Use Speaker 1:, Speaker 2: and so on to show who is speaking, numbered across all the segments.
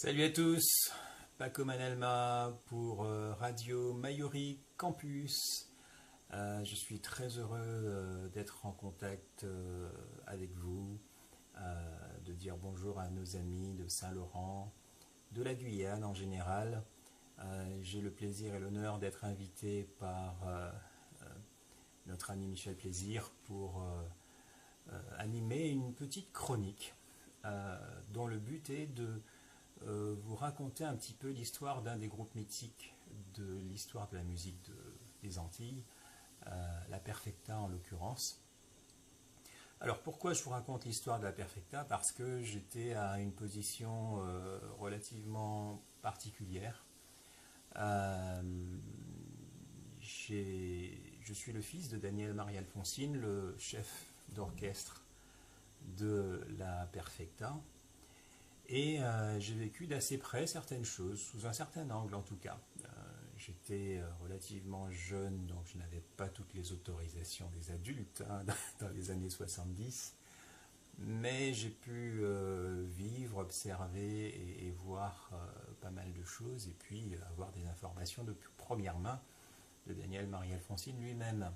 Speaker 1: Salut à tous, Paco Manelma pour Radio Mayori Campus. Je suis très heureux d'être en contact avec vous, de dire bonjour à nos amis de Saint-Laurent, de la Guyane en général. J'ai le plaisir et l'honneur d'être invité par notre ami Michel Plaisir pour animer une petite chronique dont le but est de vous raconter un petit peu l'histoire d'un des groupes mythiques de l'histoire de la musique des Antilles, la Perfecta en l'occurrence. Alors pourquoi je vous raconte l'histoire de la Perfecta? Parce que j'étais à une position relativement particulière. Je suis le fils de Daniel Marie Alfonsine, le chef d'orchestre de la Perfecta. Et j'ai vécu d'assez près certaines choses, sous un certain angle en tout cas. J'étais relativement jeune, donc je n'avais pas toutes les autorisations des adultes dans les années 70. Mais j'ai pu vivre, observer et voir pas mal de choses, et puis avoir des informations de première main de Daniel Marie Alfonsine lui-même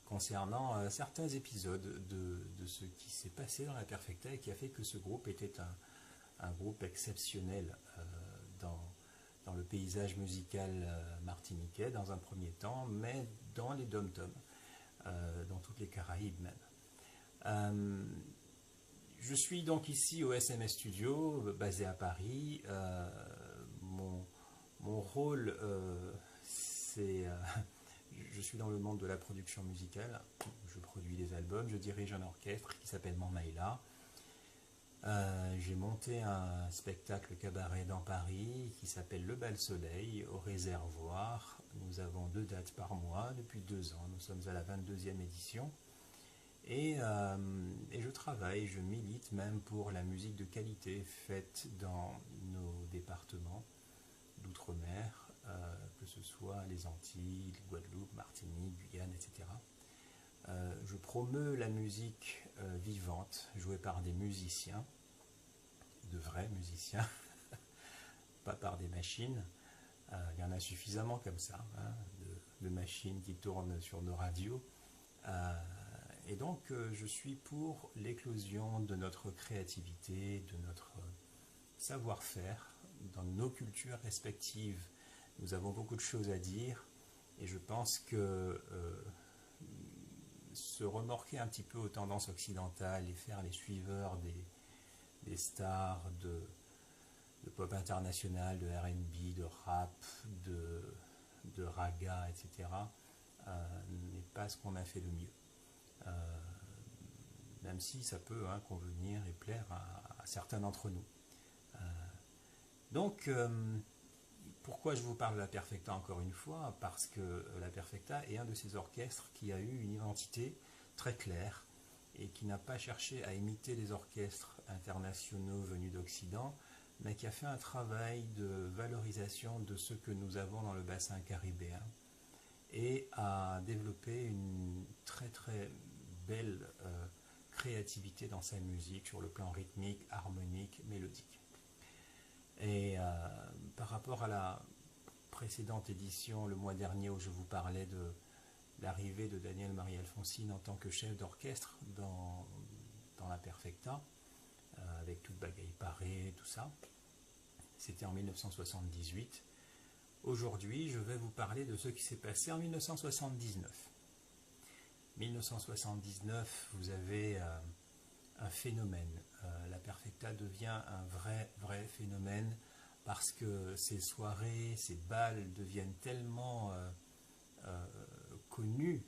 Speaker 1: concernant certains épisodes de ce qui s'est passé dans la Perfecta et qui a fait que ce groupe était un groupe exceptionnel dans le paysage musical martiniquais dans un premier temps, mais dans les dom-toms, dans toutes les Caraïbes même. Je suis donc ici au SMS Studio, basé à Paris. Mon rôle, c'est... je suis dans le monde de la production musicale. Je produis des albums, je dirige un orchestre qui s'appelle Manmaïla. J'ai monté un spectacle cabaret dans Paris qui s'appelle Le Bal Soleil au Réservoir. Nous avons 2 dates par mois depuis 2 ans. Nous sommes à la 22e édition. Et je travaille, je milite même pour la musique de qualité faite dans nos départements d'outre-mer, que ce soit les Antilles, Guadeloupe, Martinique, Guyane, etc. Je promeus la musique vivante, jouée par des musiciens, de vrais musiciens, pas par des machines. Il y en a suffisamment comme ça, de machines qui tournent sur nos radios. Et donc je suis pour l'éclosion de notre créativité, de notre savoir-faire dans nos cultures respectives. Nous avons beaucoup de choses à dire et je pense que se remorquer un petit peu aux tendances occidentales et faire les suiveurs des stars de pop international, de R&B, de rap, de raga, etc. N'est pas ce qu'on a fait de mieux. Même si ça peut convenir et plaire à certains d'entre nous. Donc, pourquoi je vous parle de la Perfecta encore une fois? Parce que la Perfecta est un de ces orchestres qui a eu une identité très claire et qui n'a pas cherché à imiter les orchestres internationaux venus d'Occident, mais qui a fait un travail de valorisation de ce que nous avons dans le bassin caribéen et a développé une très très belle créativité dans sa musique sur le plan rythmique, harmonique, mélodique. Et par rapport à la précédente édition, le mois dernier, où je vous parlais de l'arrivée de Daniel Marie Alfonsine en tant que chef d'orchestre dans la Perfecta, avec toute bagaille parée, tout ça, c'était en 1978. Aujourd'hui, je vais vous parler de ce qui s'est passé en 1979. 1979, vous avez un phénomène. La Perfecta devient un vrai phénomène parce que ces soirées, ces bals deviennent tellement connus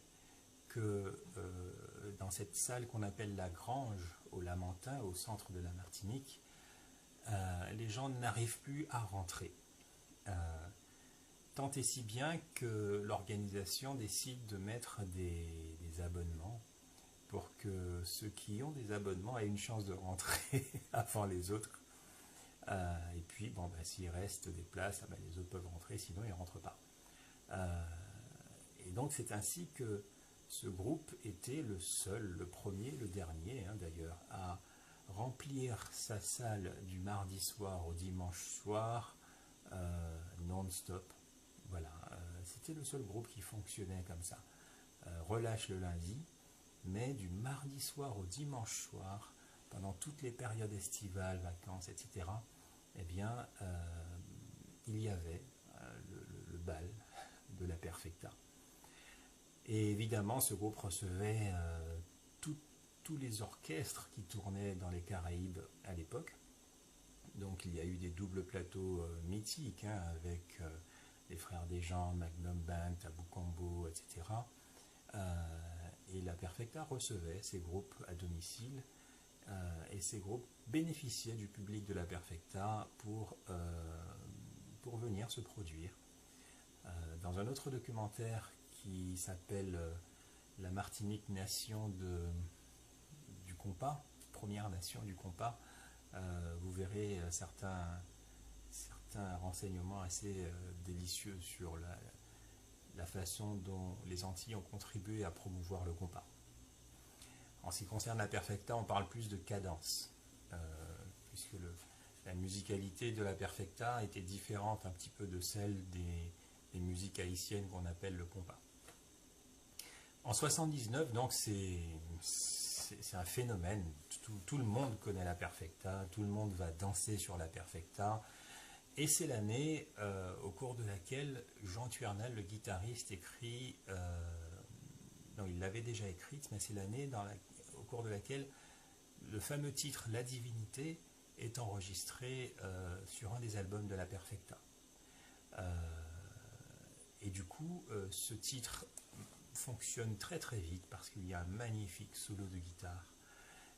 Speaker 1: que dans cette salle qu'on appelle la Grange, au Lamentin, au centre de la Martinique, les gens n'arrivent plus à rentrer. Tant et si bien que l'organisation décide de mettre des abonnements pour que ceux qui ont des abonnements aient une chance de rentrer avant les autres. Et puis, s'il reste des places, les autres peuvent rentrer, sinon ils ne rentrent pas. Et donc c'est ainsi que ce groupe était le seul, le premier, le dernier d'ailleurs, à remplir sa salle du mardi soir au dimanche soir non-stop. Voilà, c'était le seul groupe qui fonctionnait comme ça. Relâche le lundi, mais du mardi soir au dimanche soir, pendant toutes les périodes estivales, vacances, etc., eh bien, il y avait le bal de la Perfecta. Et évidemment, ce groupe recevait tous les orchestres qui tournaient dans les Caraïbes à l'époque. Donc il y a eu des doubles plateaux mythiques avec les Frères Desjans, Magnum Band, Tabou Combo, etc. Et la Perfecta recevait ces groupes à domicile et ces groupes bénéficiaient du public de la Perfecta pour venir se produire. Dans un autre documentaire qui s'appelle La Martinique Nation du Compas, Première Nation du Compas, vous verrez certains renseignements assez délicieux sur la façon dont les Antilles ont contribué à promouvoir le compas. En ce qui concerne la Perfecta, on parle plus de cadence, puisque la musicalité de la Perfecta était différente un petit peu de celle des musiques haïtiennes qu'on appelle le compas. En 79, donc, c'est un phénomène. Tout le monde connaît la Perfecta, tout le monde va danser sur la Perfecta. Et c'est l'année au cours de laquelle Jean Tuernal, le guitariste, écrit... non, il l'avait déjà écrite, mais c'est l'année au cours de laquelle le fameux titre « La Divinité » est enregistré sur un des albums de la Perfecta. Et du coup, ce titre fonctionne très très vite parce qu'il y a un magnifique solo de guitare.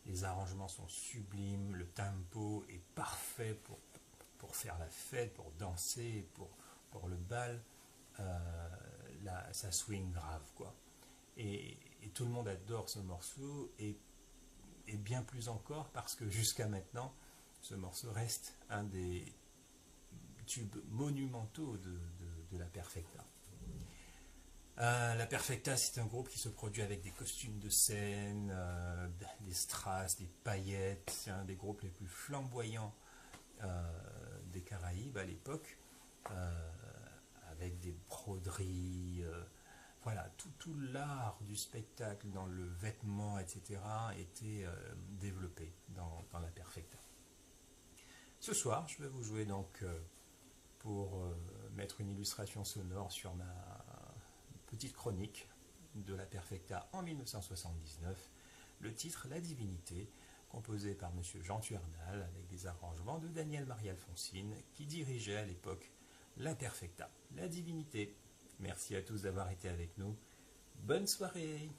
Speaker 1: Les arrangements sont sublimes, le tempo est parfait pour faire la fête, pour danser, pour le bal. Ça swing grave, quoi. Et tout le monde adore ce morceau, et bien plus encore parce que jusqu'à maintenant, ce morceau reste un des tubes monumentaux de la Perfecta. La Perfecta, c'est un groupe qui se produit avec des costumes de scène, des strass, des paillettes. C'est un des groupes les plus flamboyants des Caraïbes à l'époque, avec des broderies. Voilà, tout l'art du spectacle dans le vêtement, etc., était développé dans la Perfecta. Ce soir, je vais vous jouer donc, pour mettre une illustration sonore sur ma petite chronique de la Perfecta en 1979, le titre « La Divinité », composé par M. Jean Tuernal avec des arrangements de Daniel Marie-Alfonsine qui dirigeait à l'époque la Perfecta. La Divinité. Merci à tous d'avoir été avec nous. Bonne soirée.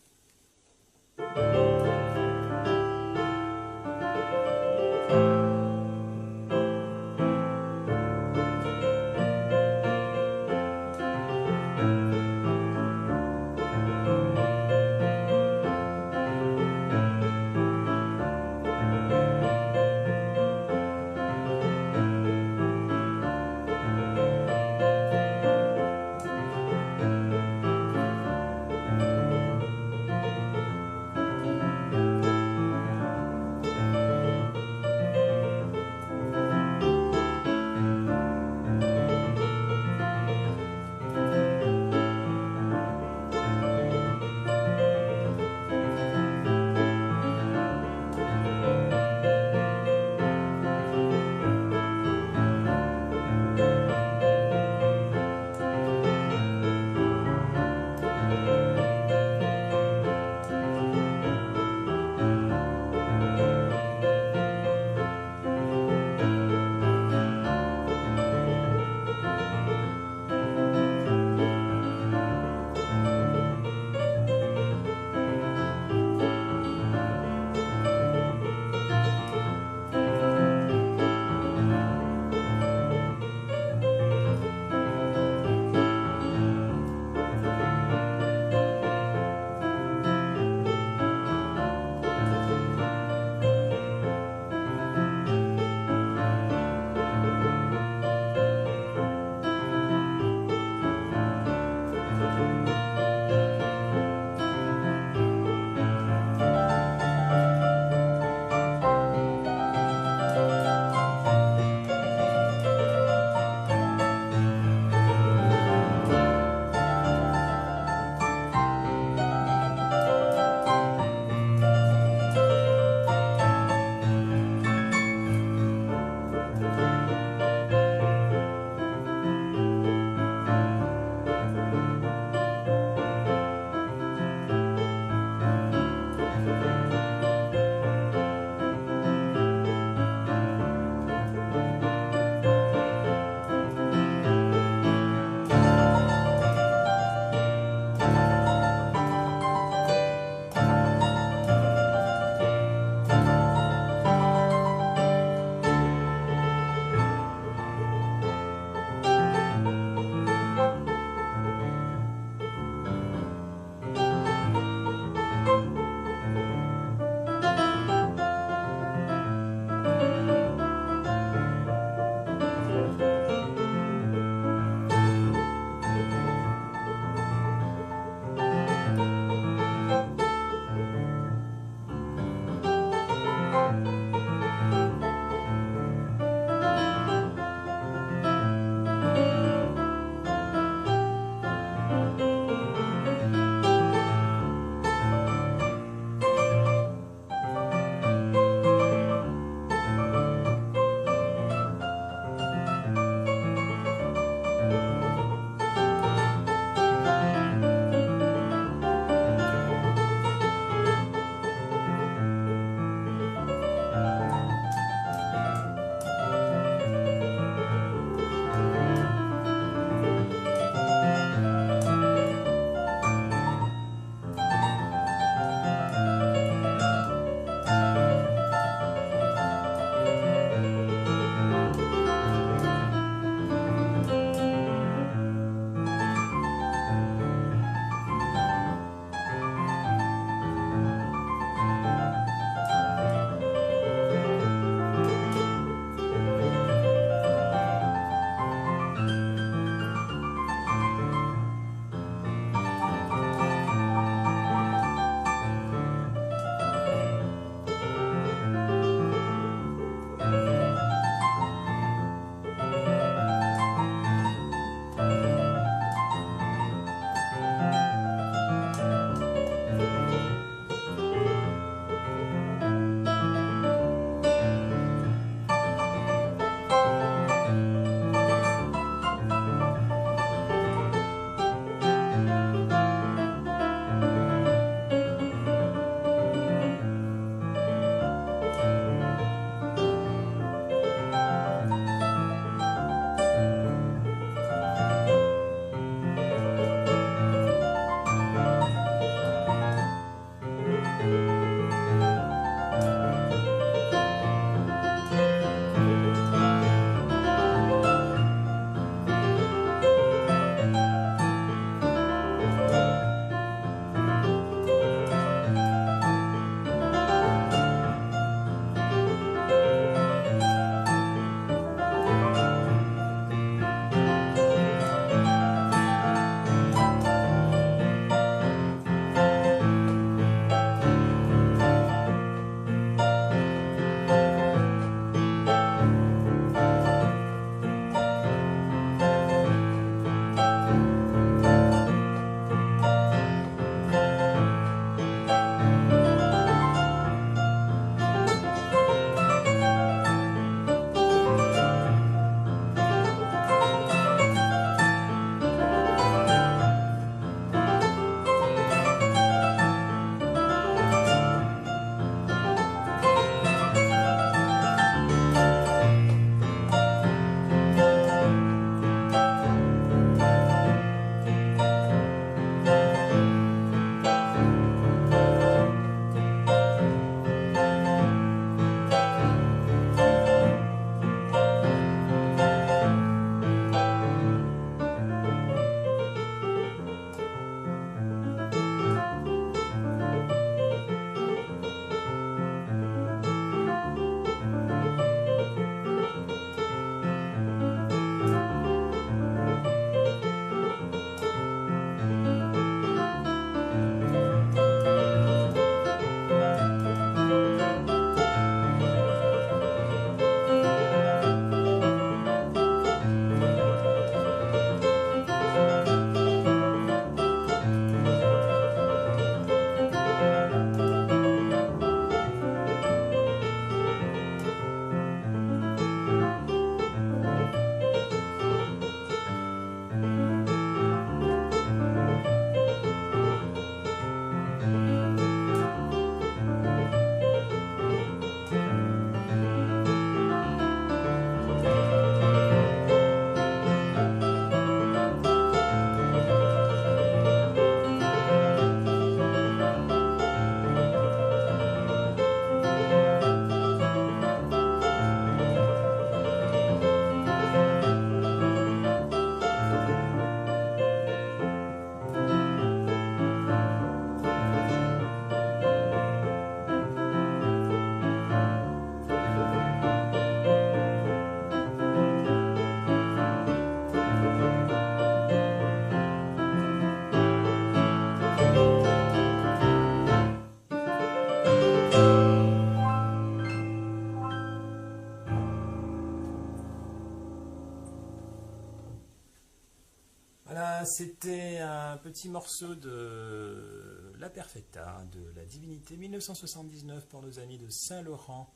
Speaker 1: Voilà, c'était un petit morceau de La Perfecta, de la Divinité 1979 pour nos amis de Saint-Laurent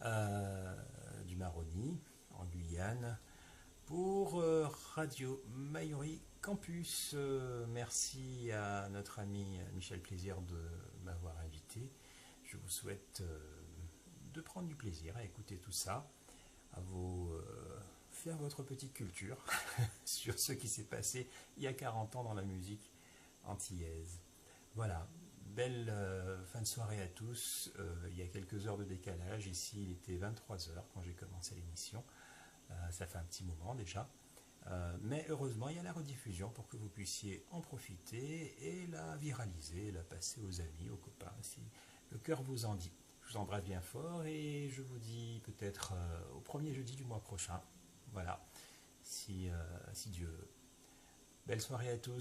Speaker 1: euh, du Maroni, en Guyane, pour Radio Mayuri Campus. Merci à notre ami Michel Plaisir de m'avoir invité. Je vous souhaite de prendre du plaisir à écouter tout ça, à vous faire votre petite culture sur ce qui s'est passé il y a 40 ans dans la musique antillaise. Voilà, belle fin de soirée à tous. Il y a quelques heures de décalage. Ici, il était 23 heures quand j'ai commencé l'émission. Ça fait un petit moment déjà. Mais heureusement, il y a la rediffusion pour que vous puissiez en profiter et la viraliser, la passer aux amis, aux copains, si le cœur vous en dit. Je vous embrasse bien fort et je vous dis peut-être au premier jeudi du mois prochain. Voilà, si Dieu veut. Belle soirée à tous.